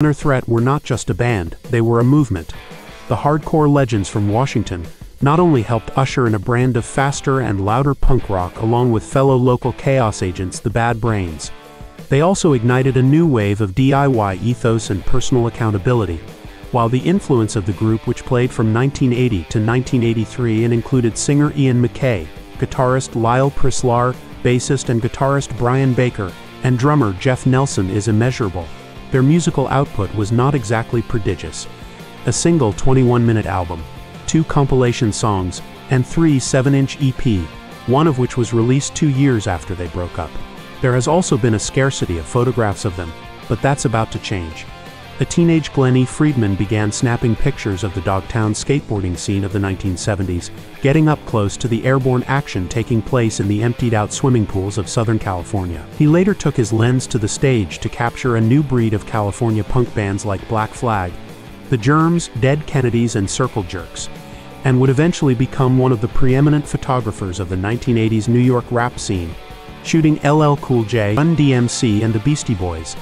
Minor Threat were not just a band, they were a movement. The hardcore legends from Washington not only helped usher in a brand of faster and louder punk rock along with fellow local chaos agents, the Bad Brains. They also ignited a new wave of DIY ethos and personal accountability. While the influence of the group, which played from 1980 to 1983 and included singer Ian MacKaye, guitarist Lyle Preslar, bassist and guitarist Brian Baker, and drummer Jeff Nelson, is immeasurable, their musical output was not exactly prodigious. A single 21-minute album, 2 compilation songs, and 3 7-inch EP, one of which was released 2 years after they broke up. There has also been a scarcity of photographs of them, but that's about to change. A teenage Glen E Friedman began snapping pictures of the Dogtown skateboarding scene of the 1970s, getting up close to the airborne action taking place in the emptied-out swimming pools of Southern California. He later took his lens to the stage to capture a new breed of California punk bands like Black Flag, the Germs, Dead Kennedys, and Circle Jerks, and would eventually become one of the preeminent photographers of the 1980s New York rap scene, shooting LL Cool J, Run DMC, and the Beastie Boys,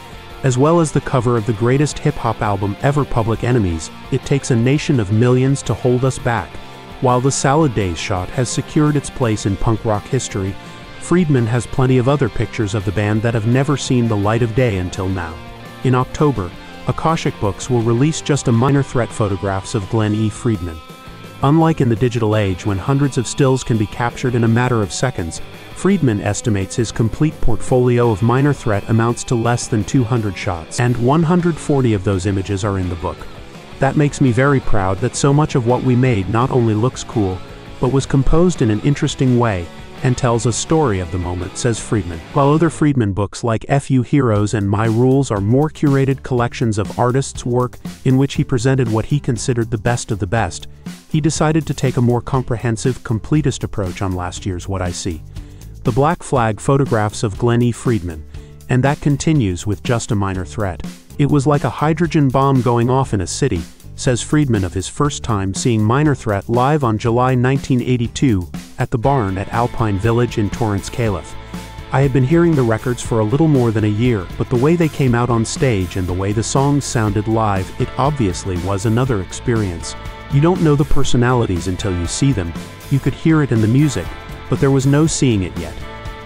as well as the cover of the greatest hip-hop album ever, Public Enemy's It Takes a Nation of Millions to Hold Us Back. While the Salad Days shot has secured its place in punk rock history, Friedman has plenty of other pictures of the band that have never seen the light of day until now. In October, Akashic Books will release just a Minor Threat photographs of Glen E Friedman. Unlike in the digital age when hundreds of stills can be captured in a matter of seconds, Friedman estimates his complete portfolio of Minor Threat amounts to less than 200 shots, and 140 of those images are in the book. That makes me very proud that so much of what we made not only looks cool, but was composed in an interesting way, and tells a story of the moment, says Friedman. While other Friedman books like FU Heroes and My Rules are more curated collections of artists' work in which he presented what he considered the best of the best, he decided to take a more comprehensive, completist approach on last year's What I See. The Black Flag photographs of Glen E Friedman, and that continues with just a Minor Threat. It was like a hydrogen bomb going off in a city, says Friedman of his first time seeing Minor Threat live on July 1982 at the Barn at Alpine Village in Torrance, Calif. I had been hearing the records for a little more than a year, but the way they came out on stage and the way the songs sounded live, it obviously was another experience. You don't know the personalities until you see them. You could hear it in the music, but there was no seeing it yet.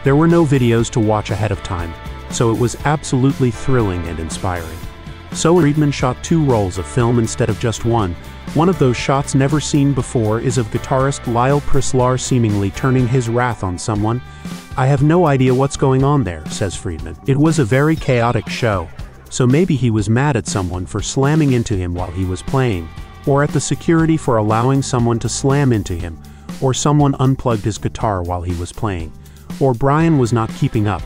There were no videos to watch ahead of time, so it was absolutely thrilling and inspiring. So Friedman shot 2 rolls of film instead of just one. One of those shots never seen before is of guitarist Lyle Preslar seemingly turning his wrath on someone. I have no idea what's going on there, says Friedman. It was a very chaotic show, so maybe he was mad at someone for slamming into him while he was playing, or at the security for allowing someone to slam into him, or someone unplugged his guitar while he was playing, or Brian was not keeping up.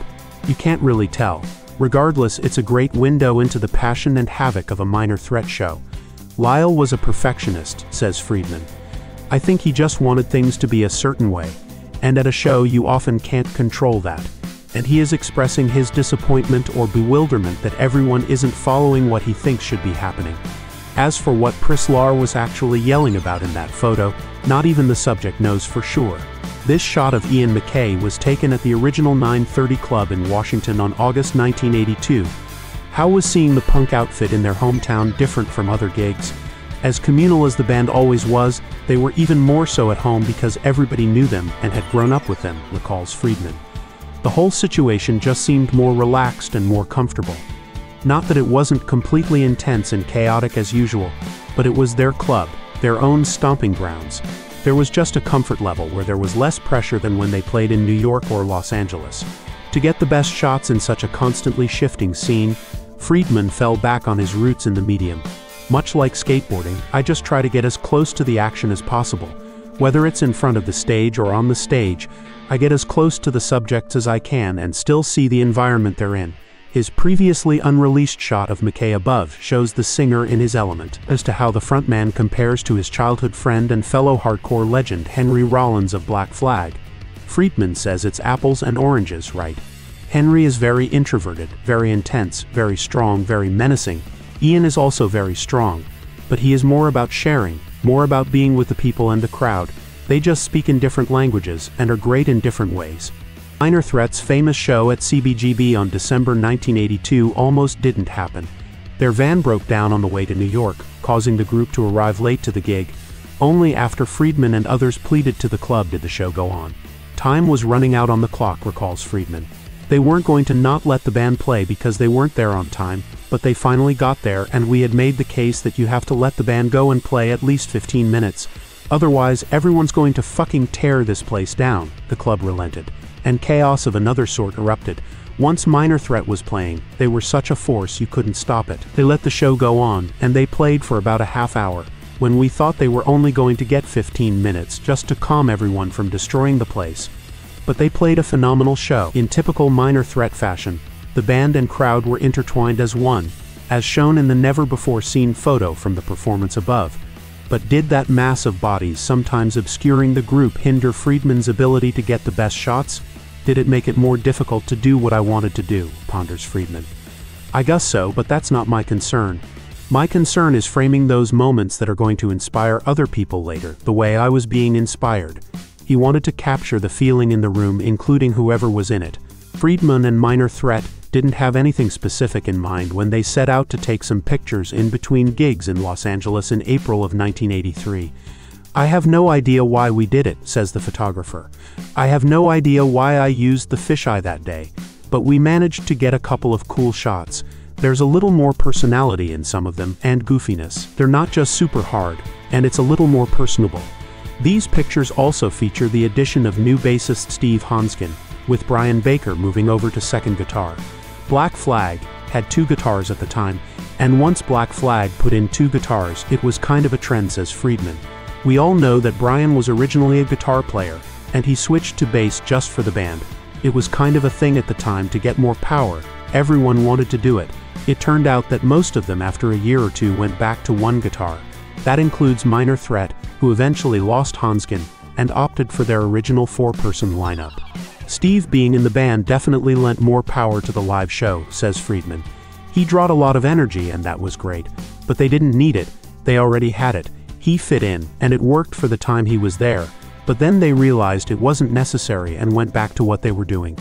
You can't really tell. Regardless, it's a great window into the passion and havoc of a Minor Threat show. Lyle was a perfectionist, says Friedman. I think he just wanted things to be a certain way, and at a show you often can't control that. And he is expressing his disappointment or bewilderment that everyone isn't following what he thinks should be happening. As for what Preslar was actually yelling about in that photo, not even the subject knows for sure. This shot of Ian MacKaye was taken at the original 930 Club in Washington on August 1982. How was seeing the punk outfit in their hometown different from other gigs? As communal as the band always was, they were even more so at home because everybody knew them and had grown up with them, recalls Friedman. The whole situation just seemed more relaxed and more comfortable. Not that it wasn't completely intense and chaotic as usual, but it was their club, their own stomping grounds. There was just a comfort level where there was less pressure than when they played in New York or Los Angeles. To get the best shots in such a constantly shifting scene, Friedman fell back on his roots in the medium. Much like skateboarding, I just try to get as close to the action as possible. Whether it's in front of the stage or on the stage, I get as close to the subjects as I can and still see the environment they're in. His previously unreleased shot of MacKaye above shows the singer in his element. As to how the frontman compares to his childhood friend and fellow hardcore legend Henry Rollins of Black Flag, Friedman says it's apples and oranges, right? Henry is very introverted, very intense, very strong, very menacing. Ian is also very strong, but he is more about sharing, more about being with the people and the crowd. They just speak in different languages and are great in different ways. Minor Threat's famous show at CBGB on December 1982 almost didn't happen. Their van broke down on the way to New York, causing the group to arrive late to the gig. Only after Friedman and others pleaded to the club did the show go on. Time was running out on the clock, recalls Friedman. They weren't going to not let the band play because they weren't there on time, but they finally got there, and we had made the case that you have to let the band go and play at least 15 minutes. Otherwise, everyone's going to fucking tear this place down. The club relented, and chaos of another sort erupted. Once Minor Threat was playing, they were such a force you couldn't stop it. They let the show go on, and they played for about a half hour, when we thought they were only going to get 15 minutes just to calm everyone from destroying the place. But they played a phenomenal show. In typical Minor Threat fashion, the band and crowd were intertwined as one, as shown in the never-before-seen photo from the performance above. But did that mass of bodies sometimes obscuring the group hinder Friedman's ability to get the best shots? Did it make it more difficult to do what I wanted to do, ponders Friedman. I guess so, but that's not my concern. My concern is framing those moments that are going to inspire other people later, the way I was being inspired. He wanted to capture the feeling in the room, including whoever was in it. Friedman and Minor Threat didn't have anything specific in mind when they set out to take some pictures in between gigs in Los Angeles in April of 1983. I have no idea why we did it, says the photographer. I have no idea why I used the fisheye that day, but we managed to get a couple of cool shots. There's a little more personality in some of them, and goofiness. They're not just super hard, and it's a little more personable. These pictures also feature the addition of new bassist Steve Hanskin, with Brian Baker moving over to second guitar. Black Flag had 2 guitars at the time, and once Black Flag put in 2 guitars, it was kind of a trend, says Friedman. We all know that Brian was originally a guitar player, and he switched to bass just for the band. It was kind of a thing at the time to get more power. Everyone wanted to do it. It turned out that most of them after a year or two went back to 1 guitar. That includes Minor Threat, who eventually lost Hanskin and opted for their original 4-person lineup. Steve being in the band definitely lent more power to the live show, says Friedman. He brought a lot of energy, and that was great. But they didn't need it. They already had it. He fit in, and it worked for the time he was there. But then they realized it wasn't necessary and went back to what they were doing.